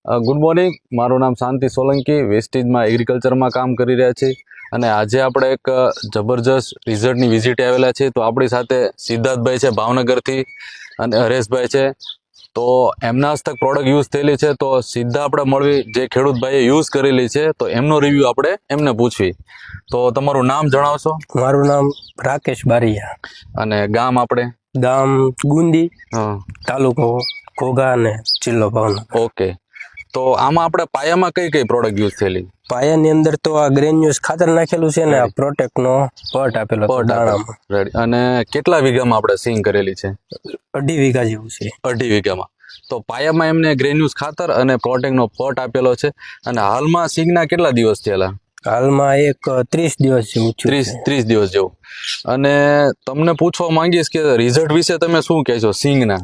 Good morning, મારું નામ શાંતિ સોલંકી, વેસ્ટેજમાં એગ્રીકલ્ચરમાં કામ કરી રહ્યા છીએ અને આજે આપણે એક જબરજસ્ત રિઝલ્ટની વિઝિટે આવેલા છીએ. તો આપણી સાથે સિદ્ધાર્થભાઈ છે ભાવનગરથી અને હરેશભાઈ છે. તો એમના હસ્તક પ્રોડક્ટ યુઝ થયેલી છે. તો સીધા આપણે મળવી જે ખેડૂતભાઈએ યુઝ કરેલી છે તો એમનો રિવ્યૂ આપણે એમને પૂછવી. તો તમારું નામ જણાવશો? મારું નામ રાકેશ બારિયા અને ગામ આપણે? ગામ ગુંદી, હા, તાલુકો ઘોઘા અને જિલ્લો ભાવનગર. ઓકે. તો આમાં આપણે પાયામાં કઈ કઈ પ્રોડક્ટ યુઝ થયેલી? પાયાની અંદર તો આ ગ્રેન્યુઅસ ખાતર નાખેલું છે ને આ પ્રોટેક્ટ નો પટ આપેલો છે દાણામાં. રેડી. અને કેટલા વીઘામાં આપણે સિંગ કરેલી છે? 2.5 વીઘા જેવું છે. 2.5 વીઘામાં. તો પાયામાં એમને ગ્રેન્યુઅસ ખાતર અને પ્રોટેક્ટ નો પટ આપેલો છે. અને હાલમાં સિંગના કેટલા દિવસ થયેલા? હાલમાં એક 30 દિવસ જેવું થયું છે. 30 દિવસ જેવું. અને તમને પૂછવા માંગીશ કે રિઝલ્ટ વિશે તમે શું કહેશો સિંગના?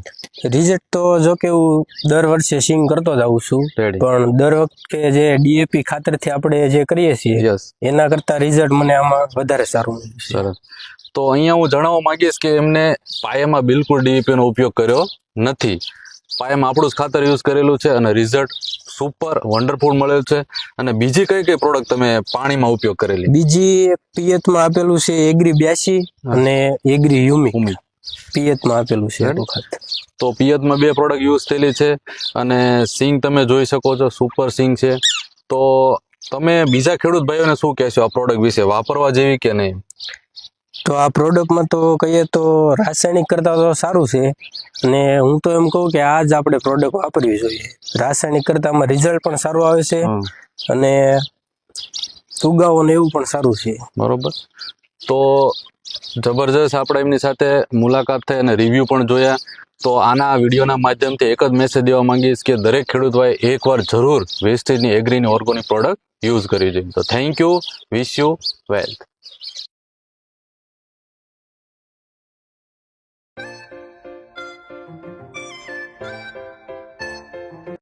રિઝલ્ટ તો જો કે હું દર વર્ષે સિંગ કરતો જ આવું છું, Ready. પણ દર વખતે જે ડીએપી ખાતરથી આપણે જે કરીએ છીએ યસ, એના કરતા રિઝલ્ટ મને આમાં વધારે સારું મળ્યું છે. સરસ. તો અહીંયા હું જણાવવા માંગીશ કે એમને પાયામાં બિલકુલ ડીએપી નો ઉપયોગ કર્યો નથી. પાયામાં આપણું જ ખાતર યુઝ કરેલું છે અને રિઝલ્ટ સુપર વન્ડરફુલ મળેલું છે. અને બીજી કઈ કઈ પ્રોડક્ટ તમે પાણીમાં ઉપયોગ કરેલી? બીજી પિયતમાં આપેલું છે એગ્રી 82 અને એગ્રી હ્યુમિક પિયતમાં આપેલું છે એક વખત. તો પિયતમાં 2 પ્રોડક્ટ યુઝ થયેલી છે અને સિંગ તમે જોઈ શકો છો, સુપર સિંગ છે. તો તમે બીજા ખેડૂત ભાઈઓને શું કહેશો આ પ્રોડક્ટ વિશે, વાપરવા જેવી કે નહીં? તો આ પ્રોડક્ટમાં તો કહીએ તો રાસાયણિક કરતાં તો સારું છે અને હું તો એમ કહું કે આ જ આપણે પ્રોડક્ટ વાપરવી જોઈએ. રાસાયણિક કરતાંમાં રિઝલ્ટ પણ સારું આવે છે અને ઉગાવો ને એવું પણ સારું છે. બરોબર. તો જબરજસ્ત આપણે એમની સાથે મુલાકાત થઈ અને રિવ્યૂ પણ જોયા. તો આના વિડીયોના માધ્યમથી એક જ મેસેજ દેવા માંગીશ કે દરેક ખેડૂત ભાઈ એકવાર જરૂર વેસ્ટેજની એગ્રીની ઓર્ગોનિક પ્રોડક્ટ યુઝ કરવી જોઈએ. તો thank you, wish you wealth.